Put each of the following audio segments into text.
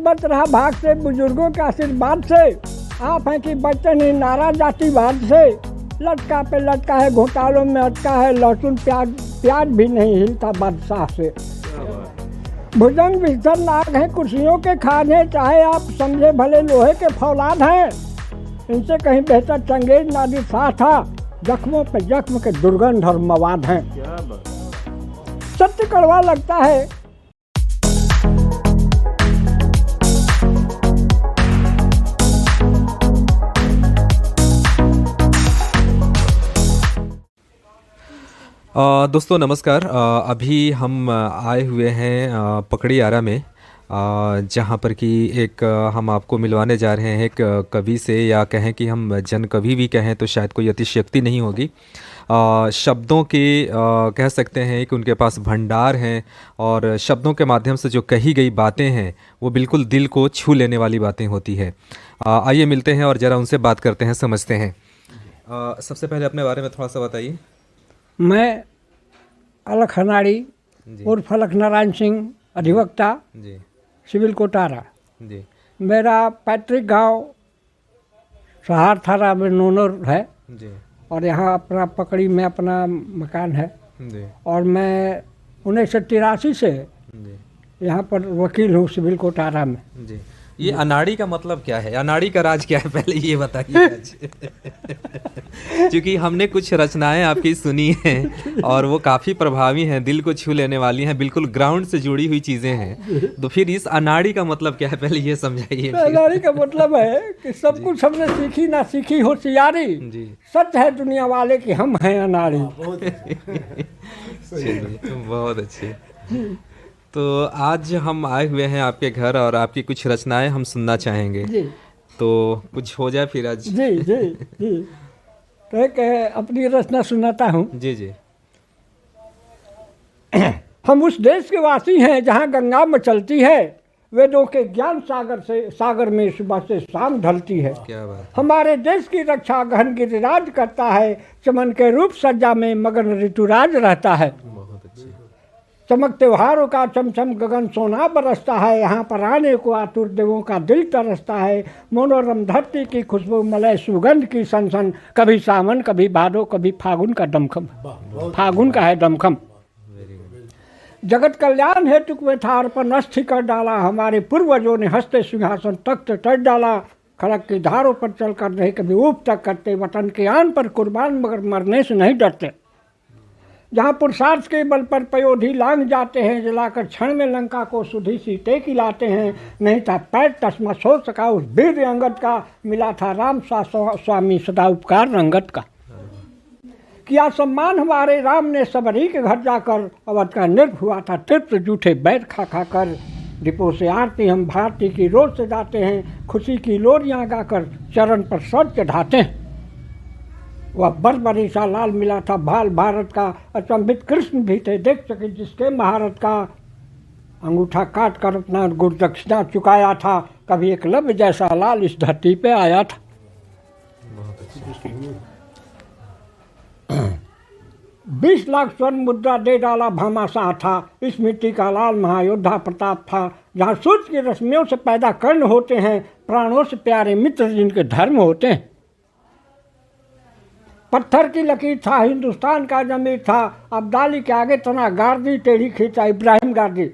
बच रहा भाग से, बुजुर्गों के आशीर्वाद से। आप हैं कि बच्चे नहीं नारा जातिवाद से। लटका पे लटका है, घोटालों में अटका है, लहसुन प्याज भी नहीं हिलता बादशाह से। भुजंग विस्तर नाग हैं, कुर्सियों के खान हैं, चाहे आप समझे भले लोहे के फौलाद हैं। इनसे कहीं बेहतर चंगेज नादिर शाह था, जख्मों पे जख्म के दुर्गंध और मवाद हैं। सत्य कड़वा लगता है। दोस्तों नमस्कार। अभी हम आए हुए हैं पकड़ियारा में, जहाँ पर कि एक हम आपको मिलवाने जा रहे हैं एक कवि से, या कहें कि हम जन कवि भी कहें तो शायद कोई अतिशयोक्ति नहीं होगी। शब्दों के कह सकते हैं कि उनके पास भंडार हैं, और शब्दों के माध्यम से जो कही गई बातें हैं वो बिल्कुल दिल को छू लेने वाली बातें होती है। आइए मिलते हैं और ज़रा उनसे बात करते हैं, समझते हैं। सबसे पहले अपने बारे में थोड़ा सा बताइए। मैं अलख हनाड़ी उर्फ अलख नारायण सिंह, अधिवक्ता जी सिविल कोटारा। जी। मेरा पैतृक गांव सहार थाना में नोनर है जी और यहाँ अपना पकड़ी में अपना मकान है। जी और मैं 1983 से जी यहाँ पर वकील हूँ सिविल कोटारा में। जी। ये अनाड़ी का मतलब क्या है? अनाड़ी का राज क्या है, पहले ये बताइए। क्योंकि हमने कुछ रचनाएं आपकी सुनी हैं और वो काफ़ी प्रभावी हैं, दिल को छू लेने वाली हैं, बिल्कुल ग्राउंड से जुड़ी हुई चीज़ें हैं। तो फिर इस अनाड़ी का मतलब क्या है, पहले ये समझाइए। अनाड़ी का मतलब है कि सब कुछ हमने सीखी ना सीखी होशियारी। जी। सच है दुनिया वाले कि हम हैं अनाड़ी। चलिए, बहुत अच्छे। तो आज हम आए हुए हैं आपके घर और आपकी कुछ रचनाएं हम सुनना चाहेंगे। जी तो कुछ हो जाए फिर आज। जी जी जी। तो एक अपनी रचना सुनाता हूँ। जी जी। हम उस देश के वासी हैं जहाँ गंगा मचलती है, वेदों के ज्ञान सागर में सुबह से शाम ढलती है। क्या बात। हमारे देश की रक्षा गहन गिरिराज करता है, चमन के रूप सज्जा में मगन ऋतुराज रहता है। बहुत अच्छे। चमक त्योहारों का चमचम गगन सोना बरसता है, यहाँ पर आने को आतुर देवों का दिल तरसता है। मनोरम धरती की खुशबू मलय सुगंध की सनसन, कभी सावन कभी भादो कभी फागुन का दमखम। फागुन का है दमखम। जगत कल्याण हेतु में था अर्पण अस्थि कर डाला, हमारे पूर्वजों ने हंसते सिंहासन तख्त तर डाला। खड़क की धारों पर चलकर नहीं कभी ऊप तक करते, वतन के आन पर कुर्बान मगर मरने से नहीं डरते। जहाँ पुरुषार्थ के बल पर पयोधी लांग जाते हैं, जलाकर क्षण में लंका को सुधी सीते खिलाते हैं। नहीं था पैर तस्मा सो सका उस वीर अंगद का, मिला था राम स्वामी सदा उपकार रंगत का। किया सम्मान हमारे राम ने सबरी के घर जाकर, अवध का निर्भ हुआ था तृप्त जूठे बैठ खा खा कर। डिपो से आरती हम भारती की रोज से जाते हैं, खुशी की लोरियाँ गाकर चरण पर सर चढ़ाते हैं। वह बरबरी सा लाल मिला था भाल भारत का, अचंभित कृष्ण भी थे देख सके जिसके महारत का। अंगूठा काट कर अपना गुरदक्षिणा चुकाया था, कभी एकलव्य जैसा लाल इस धरती पे आया था। 20 लाख स्वर्ण मुद्रा दे डाला भामाशाह था, इस मिट्टी का लाल महायोद्धा प्रताप था। जहाँ सूर्य की रश्मियों से पैदा कर्ण होते हैं, प्राणों से प्यारे मित्र जिनके धर्म होते हैं। पत्थर की लकीर था हिंदुस्तान का जमीर था, अब्दाली के आगे तना गार्दी टेढ़ी खींचा। इब्राहिम गार्दी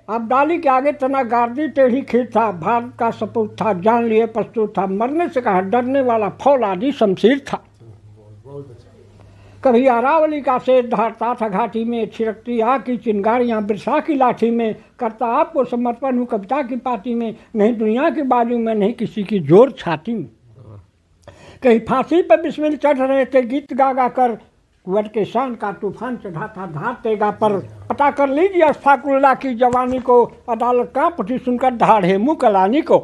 अब्दाली के आगे तना गार्दी टेढ़ी खींच था, भारत का सपूत था जान लिए प्रस्तुत था। मरने से कहा डरने वाला फौलादी शमशीर था। कभी अरावली का शेर धारता था घाटी में, छिड़कती आग की चिंगारियाँ बिरसा की लाठी में। करता आपको समर्पण हूँ कविता की पार्टी में, नहीं दुनिया की बाजू में नहीं किसी की जोर छाती में। कहीं फांसी पर बिस्मिल चढ़ रहे थे गीत गा गा कर, कुंवर के शान का तूफान चढ़ा था धार तेगा पर। पता कर लीजिए अशफाकुल्लाह की जवानी को, अदालत कांप उठी सुनकर धाड़े मुँह कलानी को।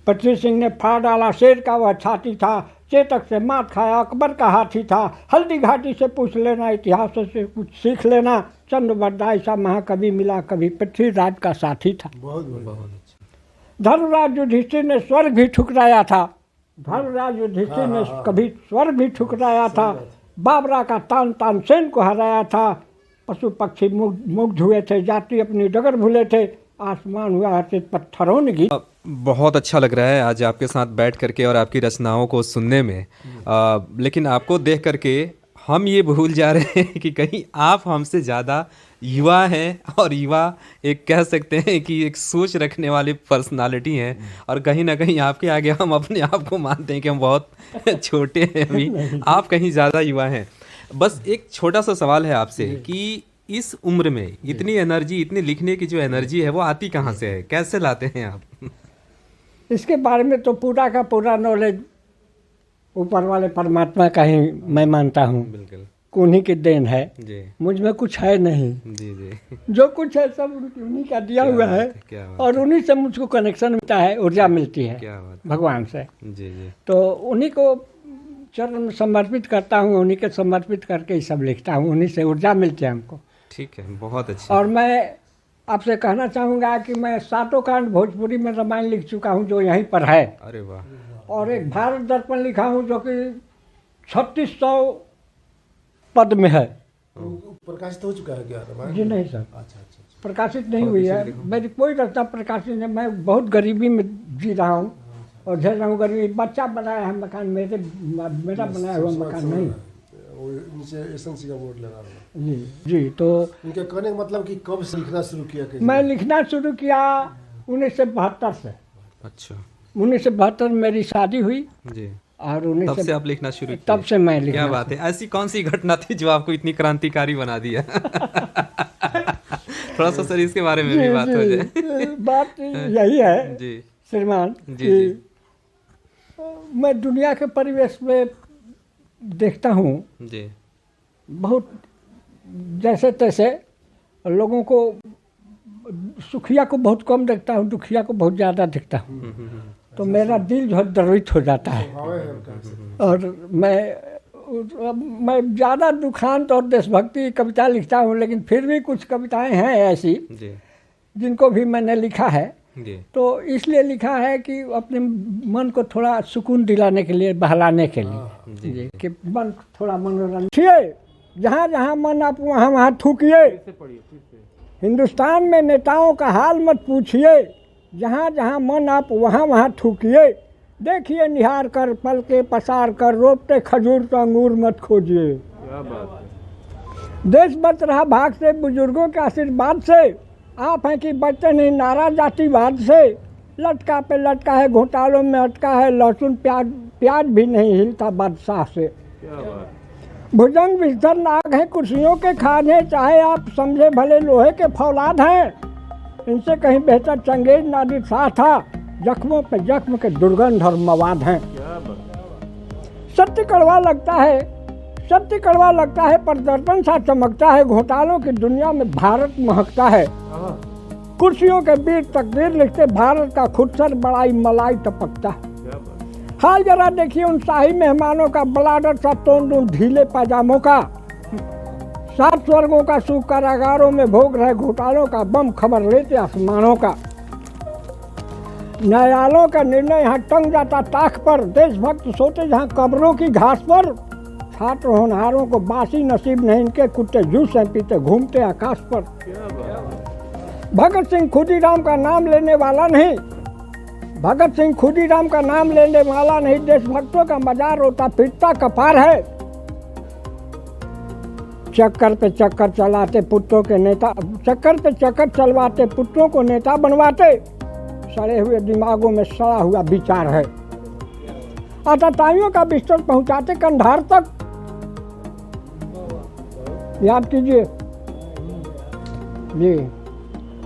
पृथ्वी सिंह ने फाड़ डाला शेर का वह छाती था, चेतक से मात खाया अकबर का हाथी था। हल्दी घाटी से पूछ लेना इतिहास से कुछ सीख लेना, चंद्रबरदाई सा महाकवि मिला कभी पृथ्वीराज का साथी था। धर्मराज युधिष्ठिर ने स्वर्ग भी ठुकराया था, धर्मराज युधिष्ठिर ने कभी स्वर्ग भी ठुकराया था। बाबरा का तान तानसेन को हराया था, पशु पक्षी मुग्ध हुए थे, जाति अपनी डगर भूले थे। आसमान हुआ हर्षित पत्थरों ने गी। बहुत अच्छा लग रहा है आज आपके साथ बैठ करके और आपकी रचनाओं को सुनने में। लेकिन आपको देख करके हम ये भूल जा रहे हैं कि कहीं आप हमसे ज़्यादा युवा हैं, और युवा एक कह सकते हैं कि एक सोच रखने वाली पर्सनालिटी हैं, और कहीं ना कहीं आपके आगे हम अपने आप को मानते हैं कि हम बहुत छोटे हैं अभी। आप कहीं ज़्यादा युवा हैं। बस एक छोटा सा सवाल है आपसे कि इस उम्र में इतनी एनर्जी, इतनी लिखने की जो एनर्जी है वो आती कहाँ से है, कैसे लाते हैं आप? इसके बारे में तो पूरा का पूरा नॉलेज ऊपर वाले परमात्मा का ही मैं मानता हूँ। बिल्कुल, उन्हीं की देन है, जी मुझ में कुछ है नहीं। जी जी। जो कुछ है सब उन्हीं का दिया हुआ है, क्या बात और उन्हीं से मुझको कनेक्शन मिलता है, ऊर्जा मिलती है क्या बात भगवान से। जी जी। तो उन्हीं को चरण में समर्पित करता हूँ, उन्हीं के समर्पित करके ही सब लिखता हूँ, उन्हीं से ऊर्जा मिलती है हमको। ठीक है, बहुत अच्छा। और मैं आपसे कहना चाहूँगा कि मैं 7 कांड भोजपुरी में रामायण लिख चुका हूँ जो यहीं पर है, अरे वाह, और एक भारत दर्पण लिखा हूँ जो कि 3600 पद में है। प्रकाशित हो चुका है क्या रामायण? जी नहीं सर, अच्छा अच्छा अच्छा। प्रकाशित नहीं हुई है। मेरी कोई रचना प्रकाशित नहीं। मैं बहुत गरीबी में जी रहा हूँ और झेल रहा हूँ गरीबी। बच्चा बनाया है मकान, मेरा बनाया हुआ मकान नहीं। वो नीचे एसएनसी का बोर्ड लगा हुआ है। जी जी। तो इनके कहने का मतलब कि कब से लिखना शुरू किया? कैसे? मैं लिखना शुरू किया 1972 से। अच्छा 1972 में मेरी शादी हुई, जी। और तब से आप लिखना शुरू किए? तब से मैं लिखना। क्या बात है, ऐसी कौन सी घटना थी जो आपको इतनी क्रांतिकारी बना दिया? थोड़ा सा सर इसके बारे में भी बात हो जाए। बात यही है जी श्रीमान जी कि जी मैं दुनिया के परिवेश में देखता हूँ जी। बहुत जैसे तैसे लोगों को, सुखिया को बहुत कम देखता हूँ, दुखिया को बहुत ज़्यादा देखता हूँ। तो मेरा दिल जो है द्रवित हो जाता है। और मैं ज़्यादा दुखांत और देशभक्ति की कविता लिखता हूँ, लेकिन फिर भी कुछ कविताएं हैं ऐसी जी जिनको भी मैंने लिखा है। जी। तो इसलिए लिखा है कि अपने मन को थोड़ा सुकून दिलाने के लिए, बहलाने के लिए जी, कि मन थोड़ा मनोरंजन। जहाँ जहाँ मन आप वहाँ वहाँ थूकिए। हिंदुस्तान में नेताओं का हाल मत पूछिए, जहाँ जहाँ मन आप वहाँ वहाँ थूकिए। देखिए निहार कर पल के पसार कर, रोपते खजूर तो अंगूर मत खोजिए। देश बच रहा भाग से, बुजुर्गों के आशीर्वाद से। आप हैं कि बचते नहीं नारा जातिवाद से। लटका पे लटका है, घोटालों में अटका है, लहसुन प्याज प्याज भी नहीं हिलता बादशाह से। भुजंग विस्तर नाग है, कुर्सियों के खाने, चाहे आप समझे भले लोहे के फौलाद हैं। इनसे कहीं बेहतर चंगेज नादिर शाह था, जख्मों पे जख्म के दुर्गंध और मवाद हैं। सत्य कड़वा लगता है, सत्य कड़वा लगता है, पर दर्पण सा चमकता है। घोटालों की दुनिया में भारत महकता है। कुर्सियों के बीच तकदीर लिखते भारत का खुदसर बड़ाई मलाई टपकता है। हाल जरा देखिए उन शाही मेहमानों का, बलाडर सा तोंदूं ढीले पाजामों का। 7 स्वर्गों का सुख कारागारों में भोग रहे घोटालों का बम, खबर लेते आसमानों का। न्यायालयों का निर्णय यहाँ टंग जाता ताख पर, देशभक्त सोते जहाँ कब्रों की घास पर। छात्र होनहारों को बासी नसीब नहीं, इनके कुत्ते जूस हैं पीते घूमते आकाश पर। भगत सिंह खुदीराम का नाम लेने वाला नहीं, भगत सिंह खुदीराम का नाम लेने वाला नहीं। देशभक्तों का मजार रोता फिरता कपार है। चक्कर पे चक्कर चलाते पुत्रों के नेता, चक्कर पे चक्कर चलवाते पुत्रों को नेता बनवाते। सड़े हुए दिमागों में सड़ा हुआ विचार है। आतताइयों का बिस्तर पहुंचाते कंधार तक। याद कीजिए जी।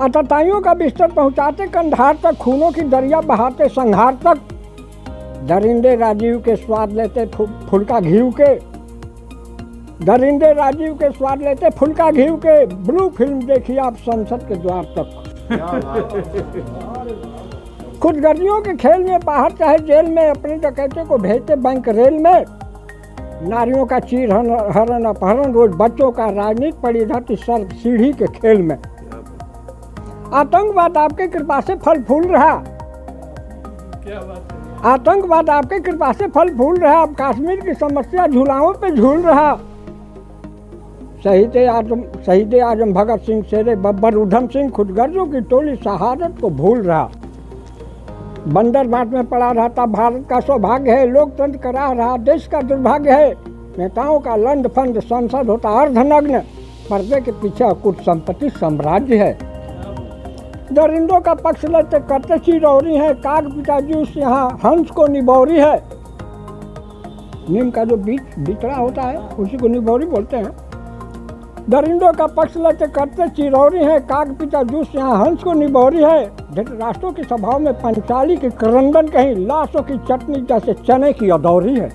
आतताइयों का बिस्तर पहुंचाते कंधार तक, खूनों की दरिया बहाते संहार तक। दरिंदे राजीव के स्वाद लेते फुलका घीव के, दरिंदे राजीव के स्वाद लेते फुलका घीव के। ब्लू फिल्म देखिए आप संसद के द्वार तक। खुदगर्जियों के खेल में बाहर चाहे जेल में, अपने डकैते को भेजते बैंक रेल में। नारियों का चीर हरण अपहरण, रोज बच्चों का राजनीति पड़ी रहती सर सीढ़ी के खेल में। आतंकवाद आपके कृपा से फल फूल रहा, आतंकवाद आपके कृपा से फल फूल रहा। अब कश्मीर की समस्या झूलाओं पे झूल रहा। शहीद आजम भगत सिंह, शेरे बब्बर, उधम सिंह खुदगर्जों की टोली शहादत को भूल रहा। बंदर बाट में पड़ा रहता भारत का सौभाग्य है, लोकतंत्र करा रहा देश का दुर्भाग्य है। नेताओं का लंड फंड संसद होता अर्धनग्न, पर्दे के पीछे कुछ संपत्ति साम्राज्य है। दरिंदों का पक्ष लेते करते चिरौरी है, काग पिताजी उस यहाँ हंस को निबौरी है। नीम का जो बीज बिचड़ा होता है उसी को निबौरी बोलते हैं। दरिंदों का पक्ष लेते करते चिरौरी है, काग पिता जूस यहाँ हंस को निबौरी है। धृतराष्ट्रों की सभाओं में पंचाली की करंदन कहीं, लाशों की चटनी जैसे चने की अदौरी है।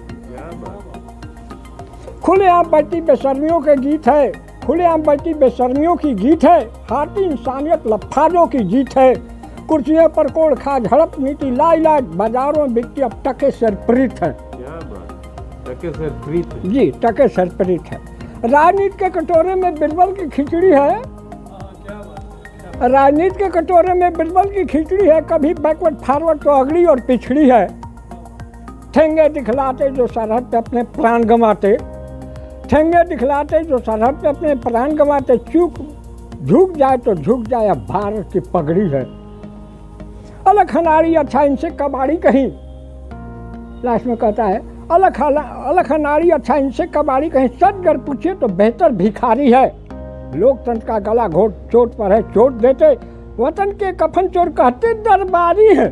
खुलेआम बजती बेशर्मियों के गीत है, खुलेआम बजती बेशर्मियों की गीत है। हाथी इंसानियत लफाजों की जीत है। कुर्सियों पर कोड़ खा झड़प नीति लाइलाज, बाजारों में बिकती अब टके सरप्रीत है। टके से प्रीत है। जी, टके सरप्रीत है। राजनीति के कटोरे में बिरबल की खिचड़ी है, राजनीति के कटोरे में बिरबल की खिचड़ी है। कभी बैकवर्ड फॉरवर्ड तो अगली और पिछड़ी है। ठेंगे दिखलाते जो सरहद पे अपने प्राण गंवाते, ठेंगे दिखलाते जो सरहद पे अपने प्राण गंवाते। झुक जाए तो झुक जाए, अब भारत की पगड़ी है। अलग खनाड़ी अच्छा इनसे कबाड़ी कहीं, लास्ट में कहता है अलग नारी अच्छा इनसे कबाड़ी कहीं। सच कर पूछिए तो बेहतर भिखारी है। लोकतंत्र का गला घोट चोट पर है चोट देते, वतन के कफन चोर कहते दरबारी है।